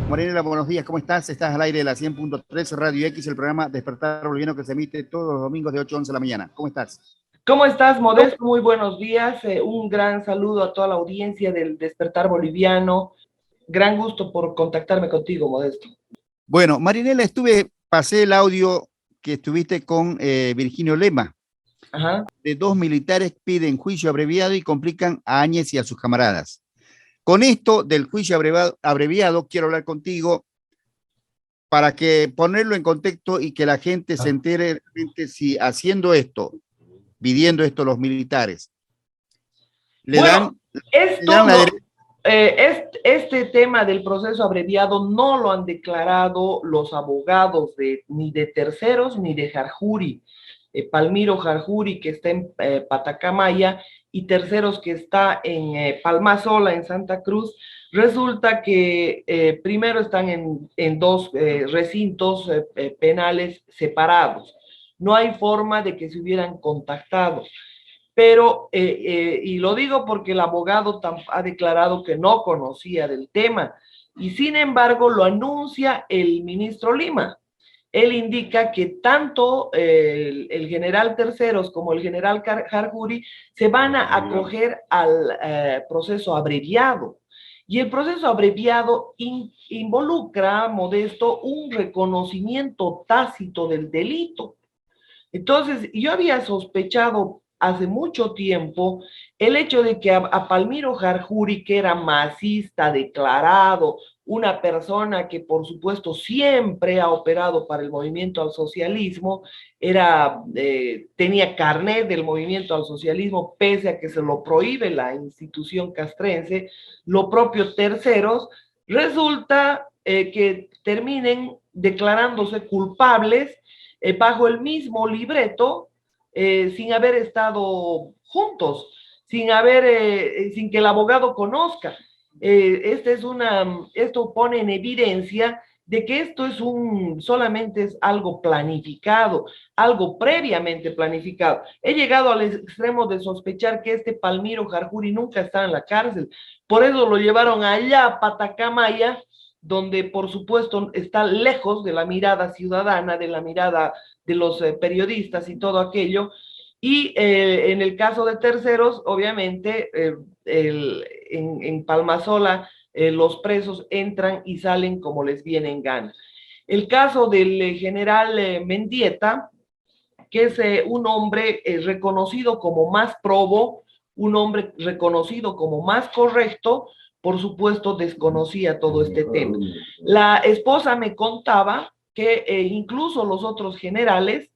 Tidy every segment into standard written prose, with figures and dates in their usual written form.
Mariela, buenos días, ¿cómo estás? Estás al aire de la 100.3 Radio X, el programa Despertar Boliviano que se emite todos los domingos de 8 a 11 de la mañana. ¿Cómo estás? ¿Cómo estás, Modesto? Muy buenos días. Un gran saludo a toda la audiencia del Despertar Boliviano. Gran gusto por contactarme contigo, Modesto. Bueno, Marinela, pasé el audio que estuviste con Virginio Lema. Ajá. De dos militares piden juicio abreviado y complican a Áñez y a sus camaradas. Con esto del juicio abreviado quiero hablar contigo para que ponerlo en contexto y que la gente se entere si haciendo esto, pidiendo esto los militares, le Bueno, esto dan la no, este tema del proceso abreviado no lo han declarado los abogados ni de Terceros ni de Jarjuri. Palmiro Jarjuri, que está en Patacamaya, y Terceros, que está en Palmasola, en Santa Cruz. Resulta que primero están en dos recintos penales separados. No hay forma de que se hubieran contactado. Pero, y lo digo porque el abogado ha declarado que no conocía del tema, y sin embargo lo anuncia el ministro Lima. Él indica que tanto el general Terceros como el general Jarjuri se van a acoger al proceso abreviado. Y el proceso abreviado involucra, Modesto, un reconocimiento tácito del delito. Entonces, yo había sospechado hace mucho tiempo el hecho de que a Palmiro Jarjuri, que era masista declarado, una persona que por supuesto siempre ha operado para el movimiento al socialismo, tenía carnet del movimiento al socialismo, pese a que se lo prohíbe la institución castrense, lo propio Terceros, resulta que terminen declarándose culpables bajo el mismo libreto, sin haber estado juntos, sin que el abogado conozca. Esto pone en evidencia de que esto solamente es algo planificado, algo previamente planificado. He llegado al extremo de sospechar que este Palmiro Jarjuri nunca está en la cárcel, por eso lo llevaron allá a Patacamaya, donde por supuesto está lejos de la mirada ciudadana, de la mirada de los periodistas y todo aquello. Y en el caso de Terceros, obviamente, en Palmasola, los presos entran y salen como les viene en gana. El caso del general Mendieta, que es un hombre reconocido como más probo, un hombre reconocido como más correcto, por supuesto desconocía todo este tema. La esposa me contaba que incluso los otros generales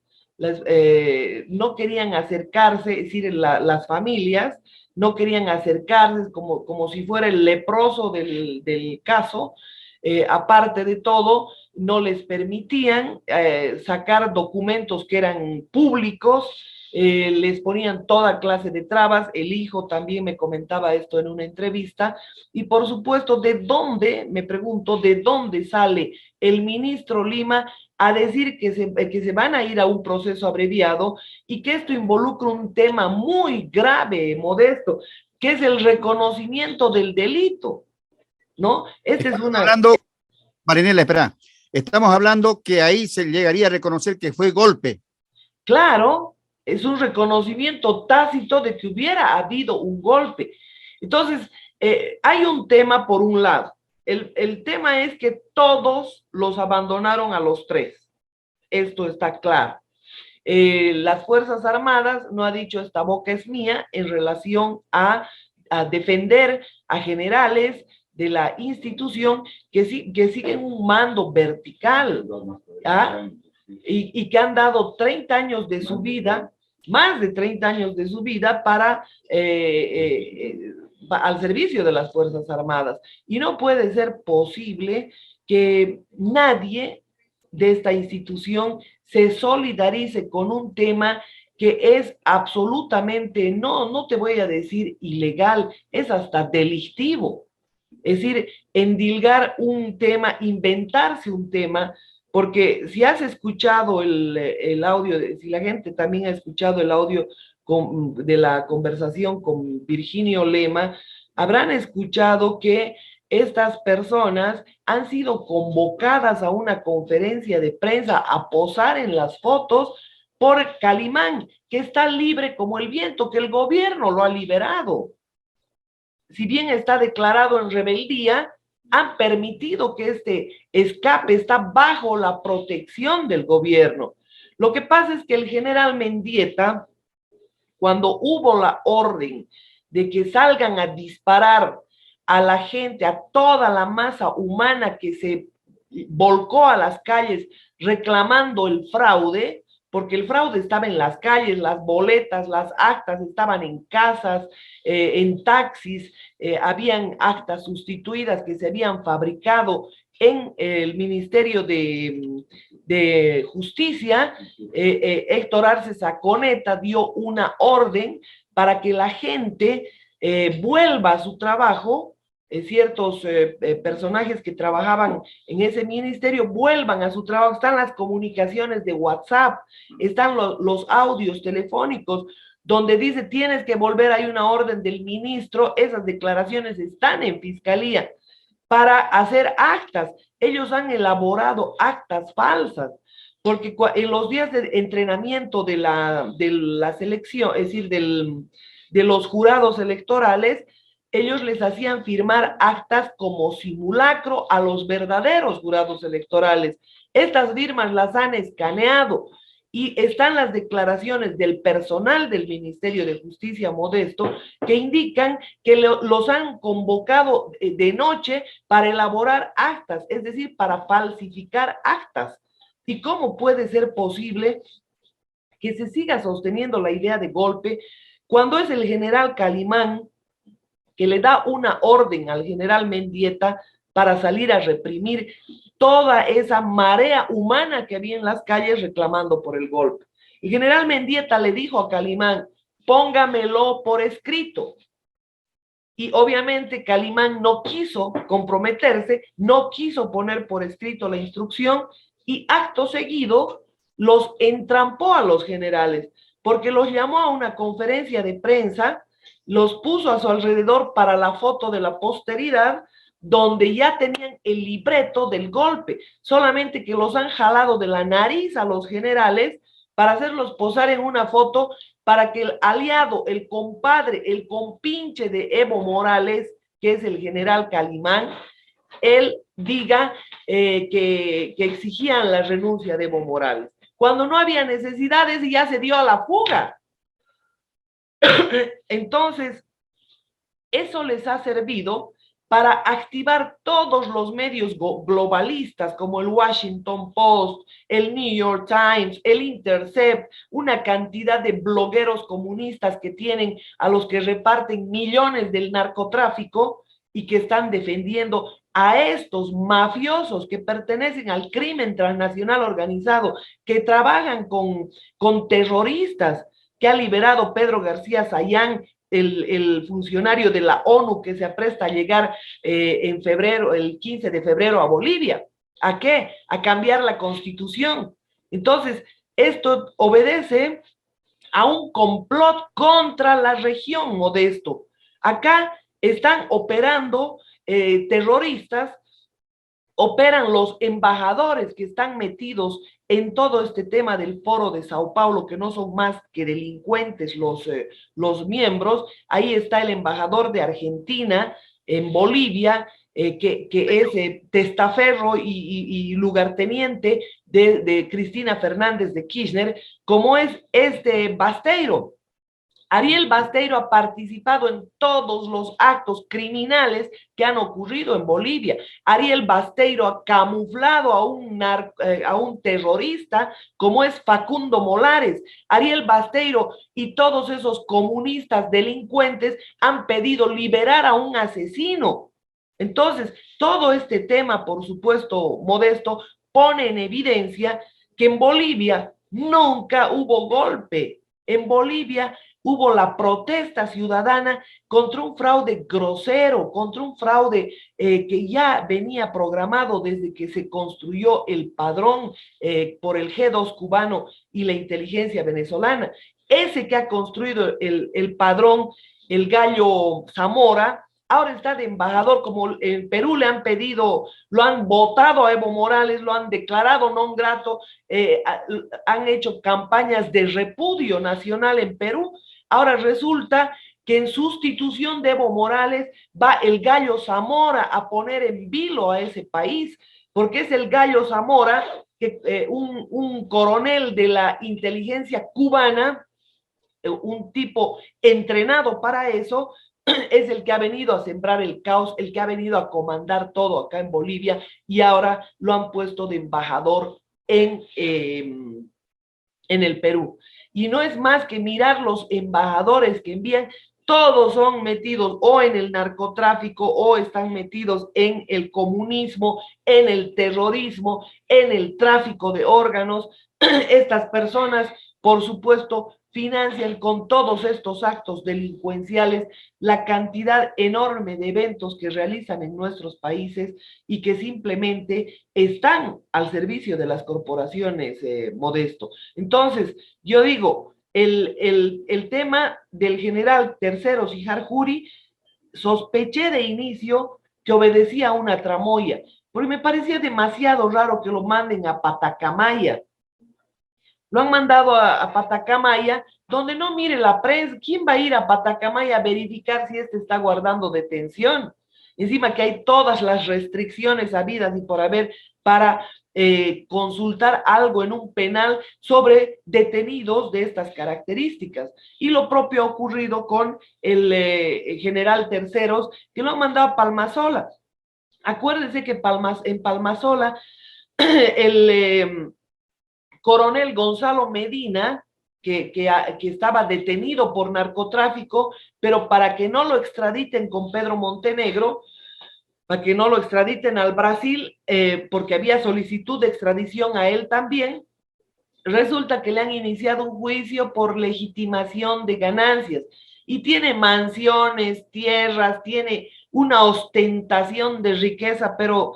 no querían acercarse, es decir, las familias no querían acercarse como si fuera el leproso del caso. Aparte de todo, no les permitían sacar documentos que eran públicos, les ponían toda clase de trabas. El hijo también me comentaba esto en una entrevista. Y por supuesto, me pregunto, ¿de dónde sale el ministro Lima a decir que se van a ir a un proceso abreviado y que esto involucra un tema muy grave, Modesto, que es el reconocimiento del delito? ¿No? Esta es Estamos una... hablando, Marinela, espera, estamos hablando que ahí se llegaría a reconocer que fue golpe. Claro, es un reconocimiento tácito de que hubiera habido un golpe. Entonces, hay un tema por un lado. El tema es que todos los abandonaron a los tres. Esto está claro. Las Fuerzas Armadas no ha dicho esta boca es mía en relación a defender a generales de la institución que siguen un mando vertical. ¿Ah? Y que han dado 30 años de su vida, más de 30 años de su vida al servicio de las Fuerzas Armadas. Y no puede ser posible que nadie de esta institución se solidarice con un tema que es absolutamente, no te voy a decir ilegal, es hasta delictivo. Es decir, endilgar un tema, inventarse un tema, porque si has escuchado el audio, si la gente también ha escuchado el audio de la conversación con Virginio Lema, habrán escuchado que estas personas han sido convocadas a una conferencia de prensa a posar en las fotos por Calimán, que está libre como el viento, que el gobierno lo ha liberado. Si bien está declarado en rebeldía, han permitido que este escape está bajo la protección del gobierno. Lo que pasa es que el general Mendieta, cuando hubo la orden de que salgan a disparar a la gente, a toda la masa humana que se volcó a las calles reclamando el fraude, porque el fraude estaba en las calles, las boletas, las actas estaban en casas, en taxis, habían actas sustituidas que se habían fabricado en el Ministerio de Justicia. Héctor Arce Saconeta dio una orden para que la gente vuelva a su trabajo, ciertos personajes que trabajaban en ese ministerio vuelvan a su trabajo. Están las comunicaciones de WhatsApp, están los audios telefónicos, donde dice tienes que volver, hay una orden del ministro, esas declaraciones están en fiscalía para hacer actas. Ellos han elaborado actas falsas, porque en los días de entrenamiento de la selección, es decir, de los jurados electorales, ellos les hacían firmar actas como simulacro a los verdaderos jurados electorales. Estas firmas las han escaneado y están las declaraciones del personal del Ministerio de Justicia Modesto que indican que los han convocado de noche para elaborar actas, es decir, para falsificar actas. ¿Y cómo puede ser posible que se siga sosteniendo la idea de golpe cuando es el general Calimán que le da una orden al general Mendieta para salir a reprimir toda esa marea humana que había en las calles reclamando por el golpe? El general Mendieta le dijo a Calimán, póngamelo por escrito. Y obviamente Calimán no quiso comprometerse, no quiso poner por escrito la instrucción y acto seguido los entrampó a los generales, porque los llamó a una conferencia de prensa, los puso a su alrededor para la foto de la posteridad, donde ya tenían el libreto del golpe, solamente que los han jalado de la nariz a los generales para hacerlos posar en una foto para que el aliado, el compadre, el compinche de Evo Morales, que es el general Calimán, él diga que exigían la renuncia de Evo Morales, cuando no había necesidades y ya se dio a la fuga. Entonces, eso les ha servido para activar todos los medios globalistas como el Washington Post, el New York Times, el Intercept, una cantidad de blogueros comunistas que tienen, a los que reparten millones del narcotráfico y que están defendiendo a estos mafiosos que pertenecen al crimen transnacional organizado, que trabajan con terroristas, que ha liberado Pedro García Sayán, el funcionario de la ONU que se apresta a llegar en febrero, el 15 de febrero a Bolivia. ¿A qué? A cambiar la constitución. Entonces, esto obedece a un complot contra la región, Modesto. Acá están operando terroristas, operan los embajadores que están metidos en todo este tema del foro de Sao Paulo, que no son más que delincuentes los miembros. Ahí está el embajador de Argentina en Bolivia, que es testaferro y lugarteniente de Cristina Fernández de Kirchner, como es este Basteiro. Ariel Basteiro ha participado en todos los actos criminales que han ocurrido en Bolivia. Ariel Basteiro ha camuflado a un terrorista como es Facundo Molares. Ariel Basteiro y todos esos comunistas delincuentes han pedido liberar a un asesino. Entonces, todo este tema, por supuesto, Modesto, pone en evidencia que en Bolivia nunca hubo golpe. En Bolivia hubo la protesta ciudadana contra un fraude grosero, contra un fraude que ya venía programado desde que se construyó el padrón por el G2 cubano y la inteligencia venezolana. Ese que ha construido el padrón, el Gallo Zamora, ahora está de embajador, como en Perú le han pedido, lo han votado a Evo Morales, lo han declarado non grato, han hecho campañas de repudio nacional en Perú. Ahora resulta que en sustitución de Evo Morales va el Gallo Zamora a poner en vilo a ese país, porque es el Gallo Zamora, un coronel de la inteligencia cubana, un tipo entrenado para eso, es el que ha venido a sembrar el caos, el que ha venido a comandar todo acá en Bolivia, y ahora lo han puesto de embajador en el Perú. Y no es más que mirar los embajadores que envían, todos son metidos o en el narcotráfico o están metidos en el comunismo, en el terrorismo, en el tráfico de órganos. Estas personas, por supuesto, financian con todos estos actos delincuenciales la cantidad enorme de eventos que realizan en nuestros países y que simplemente están al servicio de las corporaciones, Modesto. Entonces, yo digo, el tema del general Terceros y Harjuri, sospeché de inicio que obedecía a una tramoya, porque me parecía demasiado raro que lo manden a Patacamaya. Lo han mandado a Patacamaya, donde no mire la prensa. ¿Quién va a ir a Patacamaya a verificar si este está guardando detención? Encima que hay todas las restricciones habidas y por haber para consultar algo en un penal sobre detenidos de estas características. Y lo propio ha ocurrido con el general Terceros, que lo han mandado a Palmasola. Acuérdense que en Palmasola el coronel Gonzalo Medina, que estaba detenido por narcotráfico, pero para que no lo extraditen con Pedro Montenegro, para que no lo extraditen al Brasil, porque había solicitud de extradición a él también, resulta que le han iniciado un juicio por legitimación de ganancias y tiene mansiones, tierras, tiene una ostentación de riqueza, pero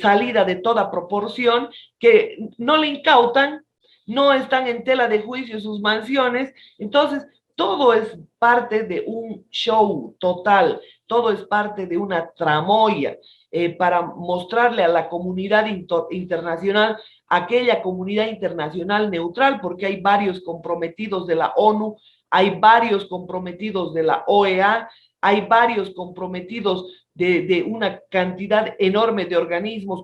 salida de toda proporción, que no le incautan, no están en tela de juicio sus mansiones. Entonces, todo es parte de un show total, todo es parte de una tramoya para mostrarle a la comunidad internacional, aquella comunidad internacional neutral, porque hay varios comprometidos de la ONU, hay varios comprometidos de la OEA, hay varios comprometidos de una cantidad enorme de organismos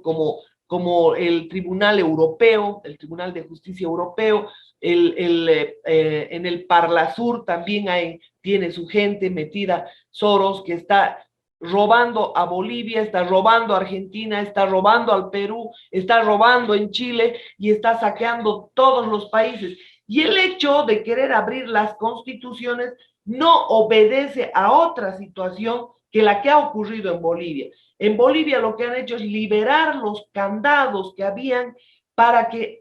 como el Tribunal Europeo, el Tribunal de Justicia Europeo, en el Parlasur también tiene su gente metida, Soros, que está robando a Bolivia, está robando a Argentina, está robando al Perú, está robando en Chile y está saqueando todos los países. Y el hecho de querer abrir las constituciones no obedece a otra situación que la que ha ocurrido en Bolivia. En Bolivia lo que han hecho es liberar los candados que habían para que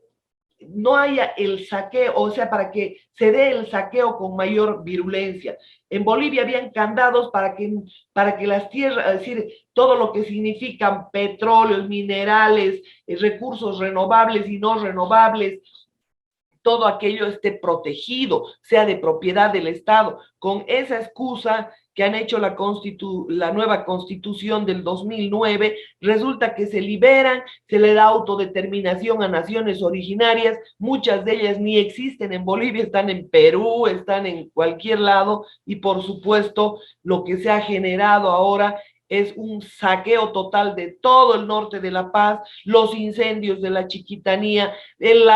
no haya el saqueo, o sea, para que se dé el saqueo con mayor virulencia. En Bolivia habían candados para que las tierras, es decir, todo lo que significan petróleos, minerales, recursos renovables y no renovables, todo aquello esté protegido, sea de propiedad del Estado. Con esa excusa que han hecho la nueva constitución del 2009, resulta que se liberan, se le da autodeterminación a naciones originarias, muchas de ellas ni existen en Bolivia, están en Perú, están en cualquier lado, y por supuesto lo que se ha generado ahora es un saqueo total de todo el norte de La Paz, los incendios de la Chiquitanía, el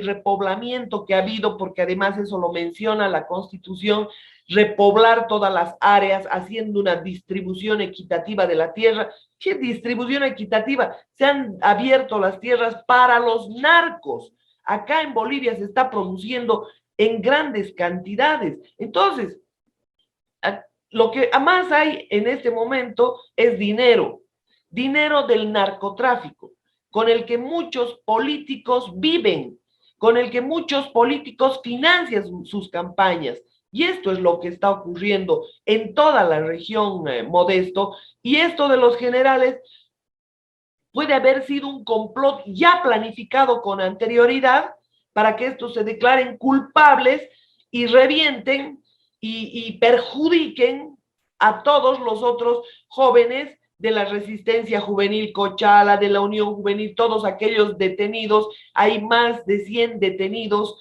repoblamiento que ha habido, porque además eso lo menciona la Constitución, repoblar todas las áreas, haciendo una distribución equitativa de la tierra. ¿Qué distribución equitativa? Se han abierto las tierras para los narcos. Acá en Bolivia se está produciendo en grandes cantidades. Entonces, lo que más hay en este momento es dinero, dinero del narcotráfico, con el que muchos políticos viven, con el que muchos políticos financian sus campañas. Y esto es lo que está ocurriendo en toda la región, Modesto. Y esto de los generales puede haber sido un complot ya planificado con anterioridad para que estos se declaren culpables y revienten y perjudiquen a todos los otros jóvenes de la Resistencia Juvenil Cochala, de la Unión Juvenil, todos aquellos detenidos. Hay más de 100 detenidos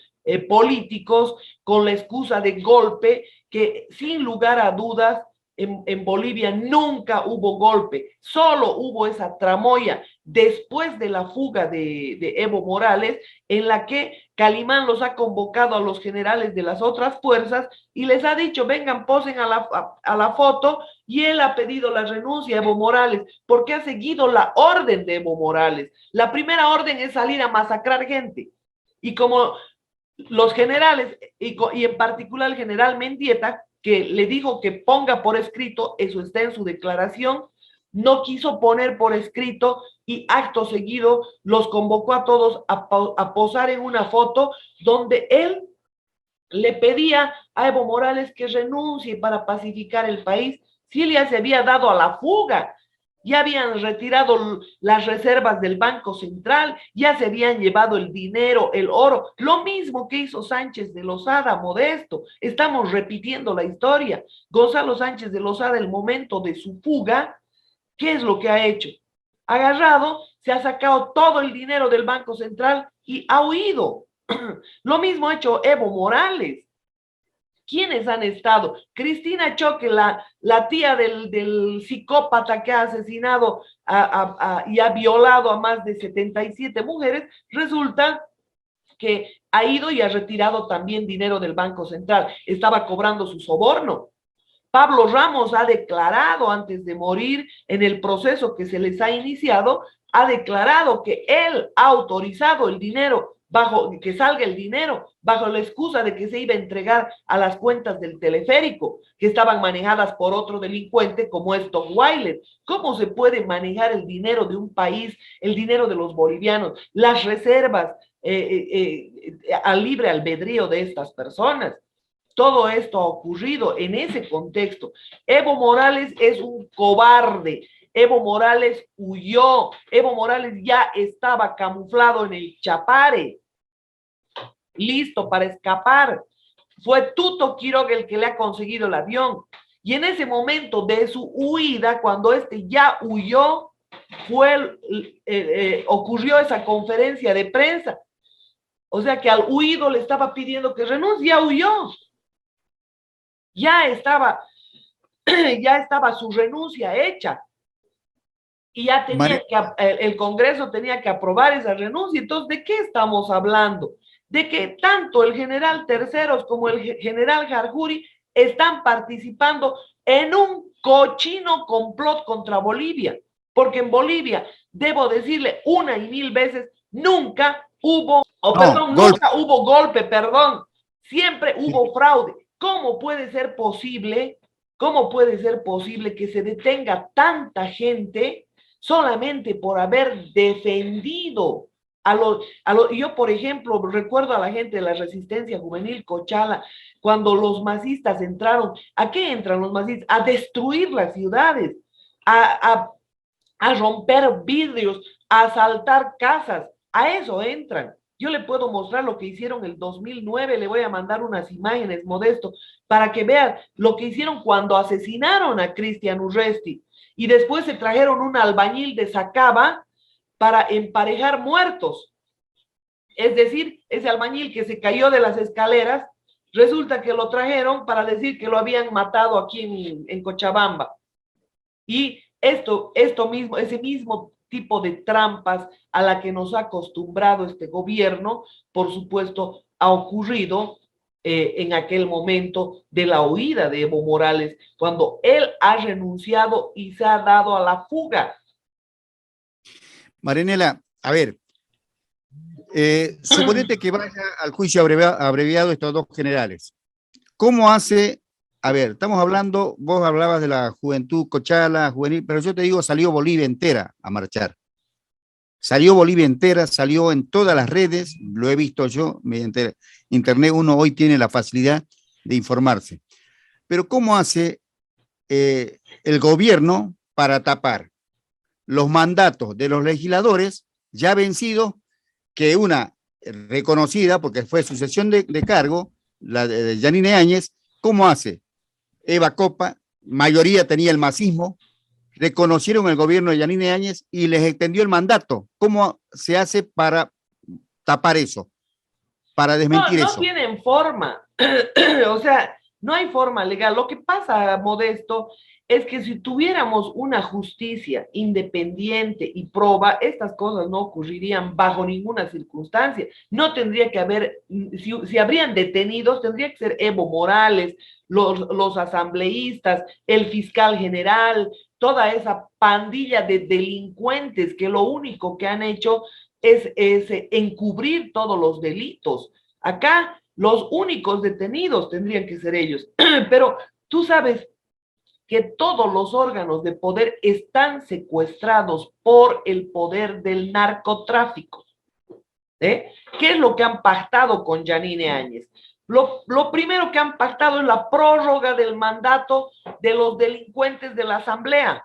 políticos con la excusa de golpe, que sin lugar a dudas en Bolivia nunca hubo golpe, solo hubo esa tramoya después de la fuga de Evo Morales, en la que Calimán los ha convocado a los generales de las otras fuerzas y les ha dicho, vengan, posen a la foto, y él ha pedido la renuncia a Evo Morales, porque ha seguido la orden de Evo Morales. La primera orden es salir a masacrar gente, y como los generales, y en particular el general Mendieta, que le dijo que ponga por escrito, eso está en su declaración, no quiso poner por escrito, y acto seguido los convocó a todos a posar en una foto donde él le pedía a Evo Morales que renuncie para pacificar el país. Si él ya se había dado a la fuga, ya habían retirado las reservas del Banco Central, ya se habían llevado el dinero, el oro, lo mismo que hizo Sánchez de Lozada, Modesto. Estamos repitiendo la historia. Gonzalo Sánchez de Lozada, el momento de su fuga, ¿qué es lo que ha hecho? Ha agarrado, se ha sacado todo el dinero del Banco Central y ha huido. Lo mismo ha hecho Evo Morales. ¿Quiénes han estado? Cristina Choque, la tía del psicópata que ha asesinado y ha violado a más de 77 mujeres, resulta que ha ido y ha retirado también dinero del Banco Central. Estaba cobrando su soborno. Pablo Ramos ha declarado antes de morir, en el proceso que se les ha iniciado, ha declarado que él ha autorizado el dinero, que salga el dinero, bajo la excusa de que se iba a entregar a las cuentas del teleférico, que estaban manejadas por otro delincuente como es Tom Weiler. ¿Cómo se puede manejar el dinero de un país, el dinero de los bolivianos, las reservas al libre albedrío de estas personas? Todo esto ha ocurrido en ese contexto. Evo Morales es un cobarde. Evo Morales huyó. Evo Morales ya estaba camuflado en el Chapare, listo para escapar. Fue Tuto Quiroga el que le ha conseguido el avión. Y en ese momento de su huida, cuando este ya huyó, ocurrió esa conferencia de prensa. O sea que al huido le estaba pidiendo que renuncie, ya huyó. Ya estaba su renuncia hecha, y ya tenía el Congreso tenía que aprobar esa renuncia. Entonces, ¿de qué estamos hablando? De que tanto el general Terceros como el general Jarjuri están participando en un cochino complot contra Bolivia, porque en Bolivia, debo decirle una y mil veces, nunca hubo, nunca hubo golpe, siempre hubo fraude. ¿Cómo puede ser posible que se detenga tanta gente solamente por haber defendido yo, por ejemplo, recuerdo a la gente de la Resistencia Juvenil Cochala, cuando los masistas entraron? ¿A qué entran los masistas? A destruir las ciudades, a romper vidrios, a asaltar casas. A eso entran. Yo le puedo mostrar lo que hicieron el 2009, le voy a mandar unas imágenes, Modesto, para que vean lo que hicieron cuando asesinaron a Cristian Urresti, y después se trajeron un albañil de Sacaba para emparejar muertos. Es decir, ese albañil que se cayó de las escaleras, resulta que lo trajeron para decir que lo habían matado aquí en Cochabamba. Y ese mismo tipo de trampas a la que nos ha acostumbrado este gobierno, por supuesto, ha ocurrido en aquel momento de la huida de Evo Morales, cuando él ha renunciado y se ha dado a la fuga. Marianela, a ver, suponete que vaya al juicio abreviado estos dos generales. ¿Cómo hace? A ver, estamos hablando, vos hablabas de la juventud cochala, juvenil, pero yo te digo, salió Bolivia entera a marchar. Salió Bolivia entera, salió en todas las redes, lo he visto yo, mediante internet uno hoy tiene la facilidad de informarse. Pero ¿cómo hace el gobierno para tapar los mandatos de los legisladores ya vencidos, que una reconocida, porque fue sucesión de cargo, la de Yanine Áñez? ¿Cómo hace Eva Copa mayoría tenía el masismo, reconocieron el gobierno de Yanine Áñez y les extendió el mandato. ¿Cómo se hace para tapar eso, para desmentir No eso? tienen forma. O sea, no hay forma legal. Lo que pasa, Modesto, es que si tuviéramos una justicia independiente y proba, estas cosas no ocurrirían bajo ninguna circunstancia. No tendría que haber, si habrían detenidos, tendría que ser Evo Morales, los asambleístas, el fiscal general, toda esa pandilla de delincuentes que lo único que han hecho es encubrir todos los delitos. Acá los únicos detenidos tendrían que ser ellos. Pero tú sabes que todos los órganos de poder están secuestrados por el poder del narcotráfico. ¿Qué es lo que han pactado con Yanine Áñez? Lo primero que han pactado es la prórroga del mandato de los delincuentes de la Asamblea,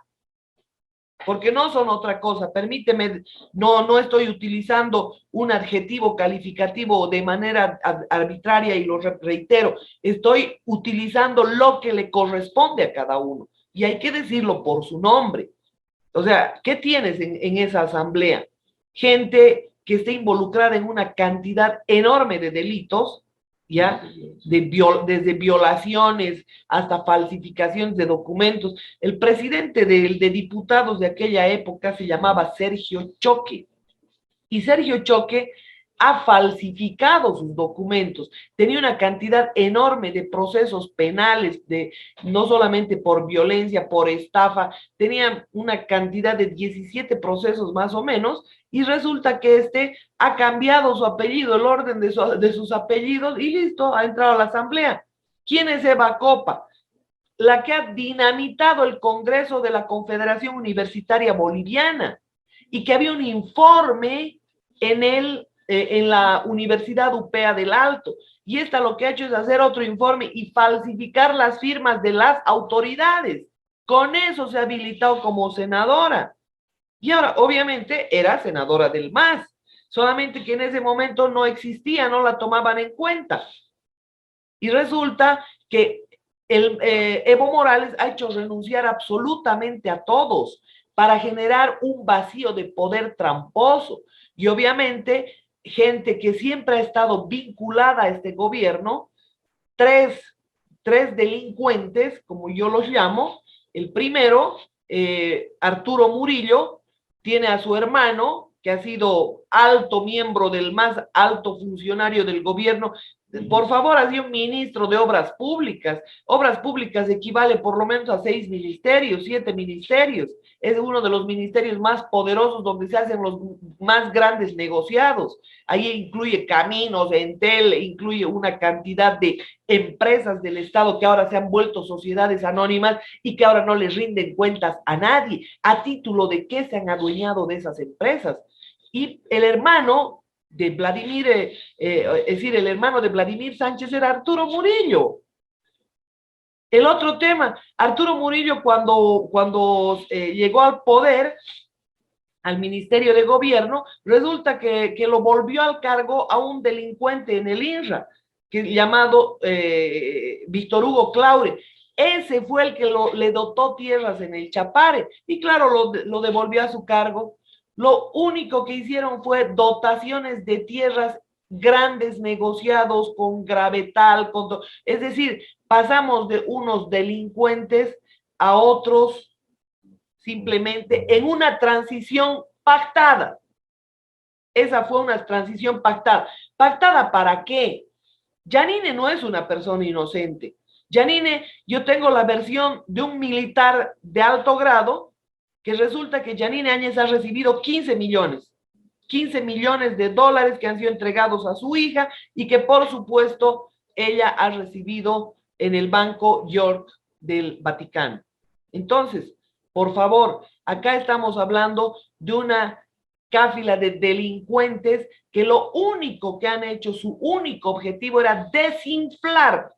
porque no son otra cosa. Permíteme, no estoy utilizando un adjetivo calificativo de manera arbitraria y lo reitero, estoy utilizando lo que le corresponde a cada uno y hay que decirlo por su nombre. O sea, ¿qué tienes en esa asamblea? Gente que esté involucrada en una cantidad enorme de delitos, ¿ya? Desde violaciones hasta falsificaciones de documentos. El presidente de diputados de aquella época se llamaba Sergio Choque. Y Sergio Choque ha falsificado sus documentos. Tenía una cantidad enorme de procesos penales, no solamente por violencia, por estafa, tenía una cantidad de 17 procesos más o menos, y resulta que este ha cambiado su apellido, el orden de sus apellidos, y listo, ha entrado a la asamblea. ¿Quién es Eva Copa? La que ha dinamitado el Congreso de la Confederación Universitaria Boliviana, y que había un informe en la Universidad UPEA del Alto, y esta lo que ha hecho es hacer otro informe y falsificar las firmas de las autoridades. Con eso se ha habilitado como senadora. Y ahora, obviamente, era senadora del MAS, solamente que en ese momento no existía, no la tomaban en cuenta. Y resulta que Evo Morales ha hecho renunciar absolutamente a todos para generar un vacío de poder tramposo. Y obviamente, gente que siempre ha estado vinculada a este gobierno, tres, tres delincuentes, como yo los llamo. El primero, Arturo Murillo, tiene a su hermano, que ha sido alto miembro del más alto funcionario del gobierno. Por favor, ha sido un ministro de Obras Públicas. Obras Públicas equivale por lo menos a 6 ministerios, 7 ministerios. Es uno de los ministerios más poderosos donde se hacen los más grandes negociados. Ahí incluye Caminos, Entel, incluye una cantidad de empresas del Estado que ahora se han vuelto sociedades anónimas y que ahora no les rinden cuentas a nadie. ¿A título de qué se han adueñado de esas empresas? Y el hermano de Vladimir, es decir, el hermano de Vladimir Sánchez era Arturo Murillo. El otro tema, Arturo Murillo cuando llegó al poder, al Ministerio de Gobierno, resulta que lo volvió al cargo a un delincuente en el INRA, llamado Víctor Hugo Claure. Ese fue el que le dotó tierras en el Chapare y claro, lo devolvió a su cargo. Lo único que hicieron fue dotaciones de tierras, grandes negociados con Gravetal, es decir, pasamos de unos delincuentes a otros simplemente en una transición pactada. Esa fue una transición pactada. ¿Pactada para qué? Yanine no es una persona inocente. Yanine, yo tengo la versión de un militar de alto grado que resulta que Yanine Áñez ha recibido 15 millones de dólares que han sido entregados a su hija y que por supuesto ella ha recibido en el Banco York del Vaticano. Entonces, por favor, acá estamos hablando de una cáfila de delincuentes que lo único que han hecho, su único objetivo era desinflar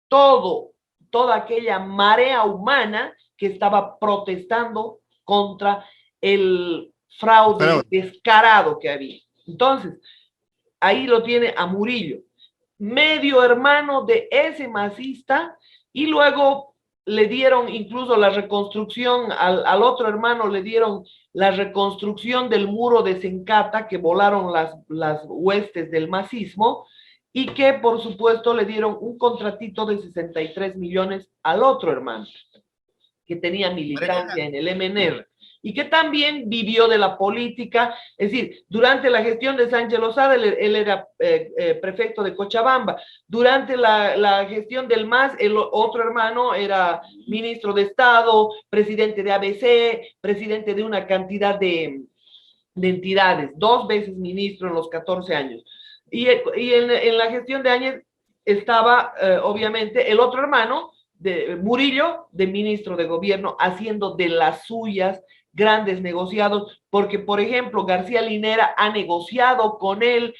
toda aquella marea humana que estaba protestando contra el fraude descarado que había. Entonces, ahí lo tiene a Murillo, medio hermano de ese masista, y luego le dieron incluso la reconstrucción, al otro hermano le dieron la reconstrucción del muro de Sencata, que volaron las huestes del masismo, y que por supuesto le dieron un contratito de 63 millones al otro hermano, que tenía militancia en el MNR y que también vivió de la política. Es decir, durante la gestión de Sánchez Lozada, él era prefecto de Cochabamba. Durante la gestión del MAS, el otro hermano era ministro de Estado, presidente de ABC, presidente de una cantidad de entidades, 2 veces ministro en los 14 años. Y en la gestión de Áñez estaba, obviamente, el otro hermano, de Murillo, de ministro de gobierno, haciendo de las suyas grandes negociados, porque, por ejemplo, García Linera ha negociado con él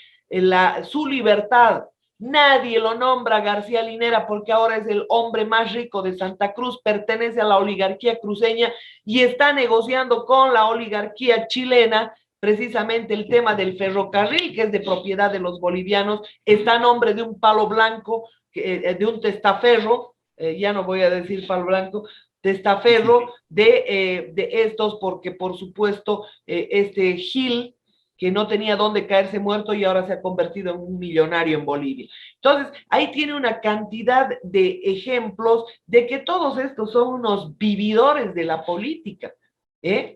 su libertad. Nadie lo nombra García Linera porque ahora es el hombre más rico de Santa Cruz, pertenece a la oligarquía cruceña y está negociando con la oligarquía chilena precisamente el tema del ferrocarril, que es de propiedad de los bolivianos, está a nombre de un palo blanco, de un testaferro, ya no voy a decir palo blanco, testaferro de estos, porque por supuesto este Gil, que no tenía dónde caerse muerto y ahora se ha convertido en un millonario en Bolivia. Entonces, ahí tiene una cantidad de ejemplos de que todos estos son unos vividores de la política, ¿eh?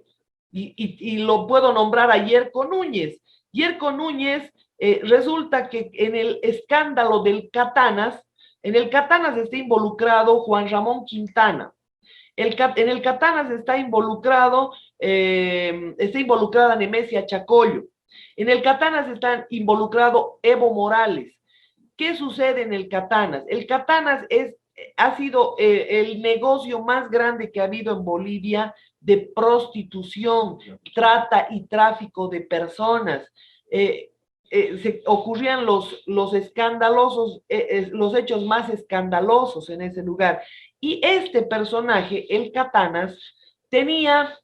Y lo puedo nombrar a Yerko Núñez. Yerko Núñez, resulta que en el escándalo del Catanas, en el Catanas está involucrado Juan Ramón Quintana. En el Catanas está involucrada Nemesia Chacollo. En el Catanas está involucrado Evo Morales. ¿Qué sucede en el Catanas? El Catanas ha sido el negocio más grande que ha habido en Bolivia de prostitución, trata y tráfico de personas. Se ocurrían los escandalosos, los hechos más escandalosos en ese lugar. Y este personaje, el Catanas, tenía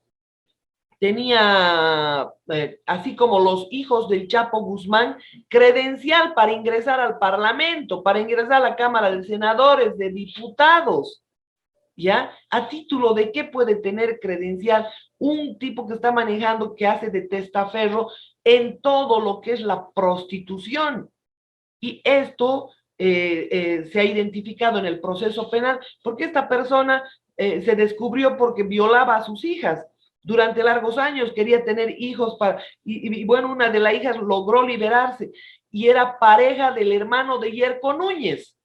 así como los hijos del Chapo Guzmán, credencial para ingresar al Parlamento, para ingresar a la Cámara de Senadores, de Diputados. ¿Ya? ¿A título de qué puede tener credencial un tipo que está manejando, que hace de testaferro en todo lo que es la prostitución? Y esto se ha identificado en el proceso penal, porque esta persona se descubrió porque violaba a sus hijas. Durante largos años quería tener hijos y bueno, una de las hijas logró liberarse y era pareja del hermano de Yerko Núñez.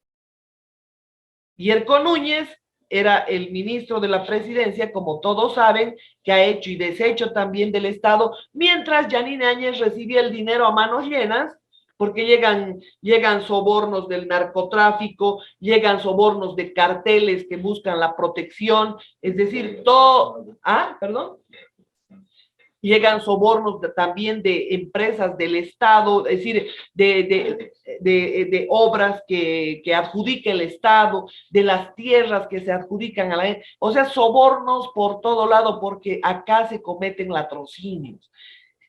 Yerko Núñez era el ministro de la presidencia, como todos saben, que ha hecho y deshecho también del Estado, mientras Yanine Áñez recibía el dinero a manos llenas, porque llegan sobornos del narcotráfico, llegan sobornos de carteles que buscan la protección, es decir, todo... Ah, perdón. Llegan sobornos también de empresas del Estado, es decir, de obras que adjudica el Estado, de las tierras que se adjudican a la gente, o sea, sobornos por todo lado, porque acá se cometen latrocinios.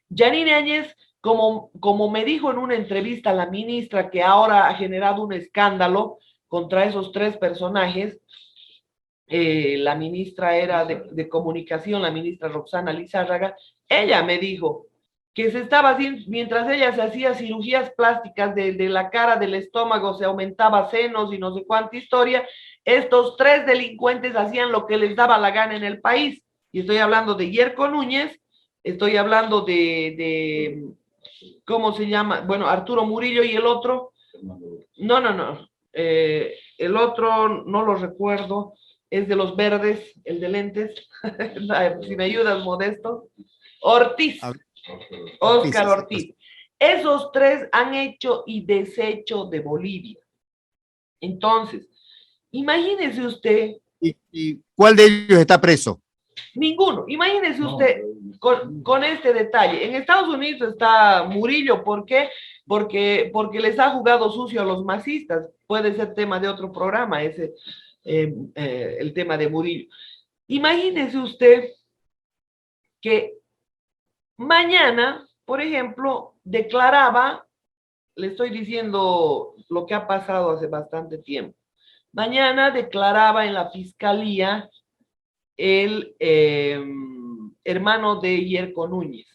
Yanine Áñez, como me dijo en una entrevista la ministra, que ahora ha generado un escándalo contra esos 3 personajes, la ministra era de comunicación, la ministra Roxana Lizárraga, ella me dijo que se estaba haciendo, mientras ella se hacía cirugías plásticas de la cara, del estómago, se aumentaba senos y no sé cuánta historia, estos 3 delincuentes hacían lo que les daba la gana en el país. Y estoy hablando de Yerko Núñez, estoy hablando de ¿cómo se llama? Bueno, Arturo Murillo y el otro. No. El otro no lo recuerdo. Es de los verdes, el de lentes. Si me ayudas, Modesto. Ortiz. Óscar Ortiz. Esos 3 han hecho y deshecho de Bolivia. Entonces, imagínese usted. ¿Y cuál de ellos está preso? Ninguno. Imagínese usted con este detalle. En Estados Unidos está Murillo. ¿Por qué? Porque les ha jugado sucio a los masistas. Puede ser tema de otro programa, el tema de Murillo. Imagínese usted que mañana, por ejemplo, declaraba, le estoy diciendo lo que ha pasado hace bastante tiempo, Mañana declaraba en la fiscalía el hermano de Yerko Núñez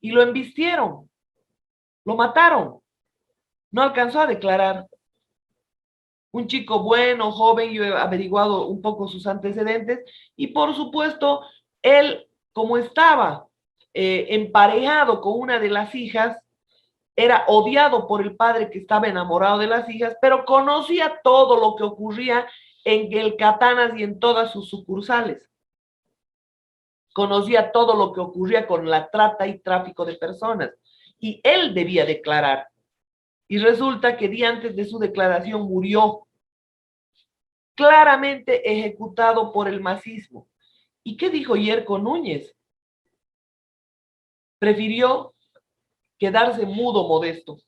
y lo embistieron, lo mataron, no alcanzó a declarar. Un chico bueno, joven, yo he averiguado un poco sus antecedentes y por supuesto, él, como estaba emparejado con una de las hijas, era odiado por el padre que estaba enamorado de las hijas, pero conocía todo lo que ocurría en el Catanas y en todas sus sucursales. Conocía todo lo que ocurría con la trata y tráfico de personas. Y él debía declarar. Y resulta que día antes de su declaración murió, claramente ejecutado por el masismo. ¿Y qué dijo Yerko Núñez? Prefirió quedarse mudo, Modesto.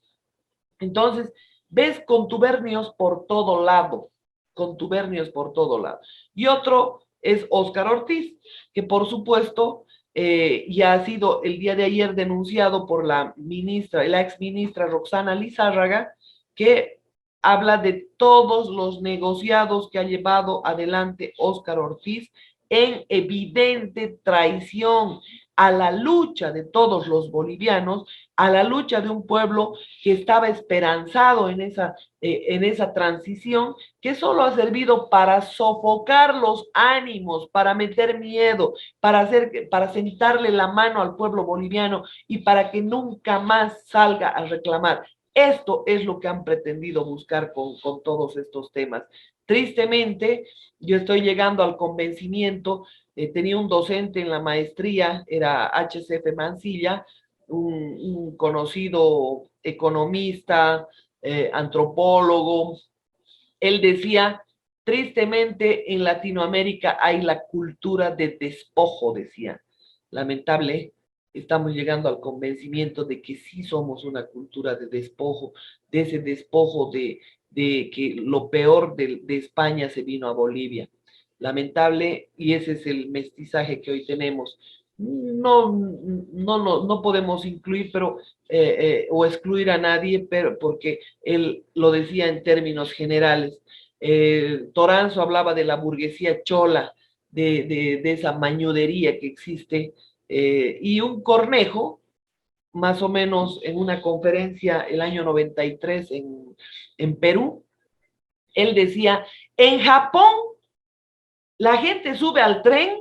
Entonces, ves contubernios por todo lado, contubernios por todo lado. Y otro es Óscar Ortiz, que por supuesto ya ha sido el día de ayer denunciado por la ex ministra Roxana Lizárraga, que habla de todos los negociados que ha llevado adelante Óscar Ortiz en evidente traición a la lucha de todos los bolivianos, a la lucha de un pueblo que estaba esperanzado en esa transición, que solo ha servido para sofocar los ánimos, para meter miedo, para sentarle la mano al pueblo boliviano y para que nunca más salga a reclamar. Esto es lo que han pretendido buscar con todos estos temas. Tristemente, yo estoy llegando al convencimiento, tenía un docente en la maestría, era HCF Mansilla, un conocido economista, antropólogo. Él decía, tristemente en Latinoamérica hay la cultura de despojo, decía. Lamentable, estamos llegando al convencimiento de que sí somos una cultura de despojo, de ese despojo de que lo peor de España se vino a Bolivia. Lamentable, y ese es el mestizaje que hoy tenemos. No podemos incluir o excluir a nadie, pero porque él lo decía en términos generales. Toranzo hablaba de la burguesía chola, de esa mañudería que existe, y un Cornejo, más o menos en una conferencia el año 93 en Perú, él decía, en Japón la gente sube al tren,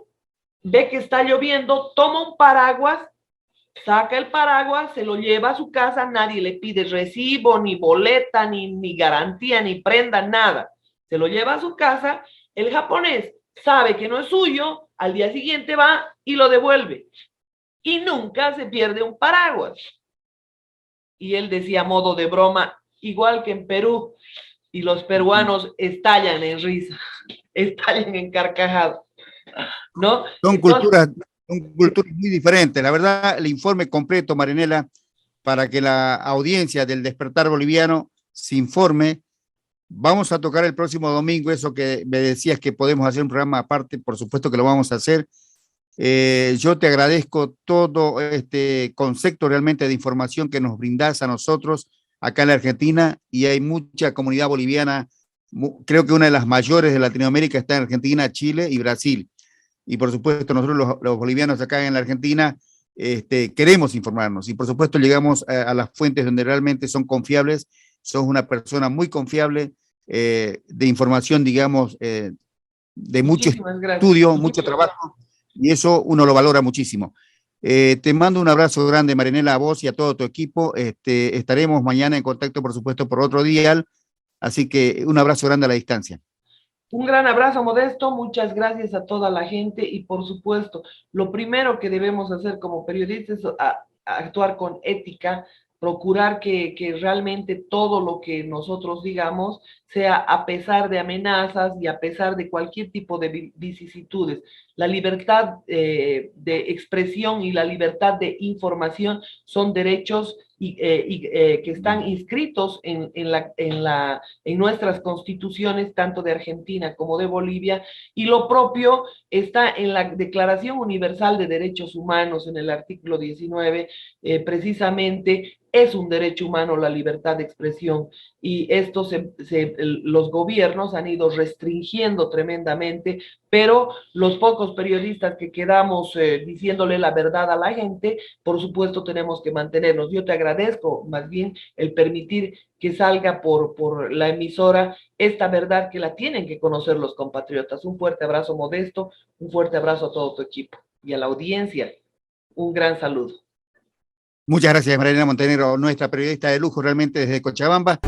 ve que está lloviendo, toma un paraguas, saca el paraguas, se lo lleva a su casa, nadie le pide recibo, ni boleta, ni garantía, ni prenda, nada. Se lo lleva a su casa, el japonés sabe que no es suyo, al día siguiente va y lo devuelve. Y nunca se pierde un paraguas. Y él decía a modo de broma, igual que en Perú, y los peruanos estallan en risa, estallan en carcajadas, ¿no? Son Entonces, culturas muy diferentes. La verdad, el informe completo, Marinela, para que la audiencia del Despertar Boliviano se informe. Vamos a tocar el próximo domingo eso que me decías que podemos hacer un programa aparte, por supuesto que lo vamos a hacer. Yo te agradezco todo este concepto realmente de información que nos brindás a nosotros acá en la Argentina, y hay mucha comunidad boliviana, creo que una de las mayores de Latinoamérica está en Argentina, Chile y Brasil. Y por supuesto nosotros los bolivianos acá en la Argentina queremos informarnos y por supuesto llegamos a las fuentes donde realmente son confiables. Sos una persona muy confiable, de información, digamos, de mucho muchísimas gracias. estudio, mucho trabajo, y eso uno lo valora muchísimo. Te mando un abrazo grande, Marinela, a vos y a todo tu equipo. Estaremos mañana en contacto, por supuesto, por otro día, así que un abrazo grande a la distancia. Un gran abrazo, Modesto, muchas gracias a toda la gente y por supuesto, lo primero que debemos hacer como periodistas es actuar con ética, procurar que realmente todo lo que nosotros digamos sea a pesar de amenazas y a pesar de cualquier tipo de vicisitudes. La libertad de expresión y la libertad de información son derechos que están inscritos en nuestras constituciones, tanto de Argentina como de Bolivia, y lo propio está en la Declaración Universal de Derechos Humanos, en el artículo 19, precisamente es un derecho humano la libertad de expresión y esto los gobiernos han ido restringiendo tremendamente, pero los pocos periodistas que quedamos diciéndole la verdad a la gente, por supuesto tenemos que mantenernos. Yo te agradezco más bien el permitir que salga por la emisora esta verdad que la tienen que conocer los compatriotas. Un fuerte abrazo, Modesto, un fuerte abrazo a todo tu equipo y a la audiencia. Un gran saludo. Muchas gracias, Marilena Montenegro, nuestra periodista de lujo realmente desde Cochabamba.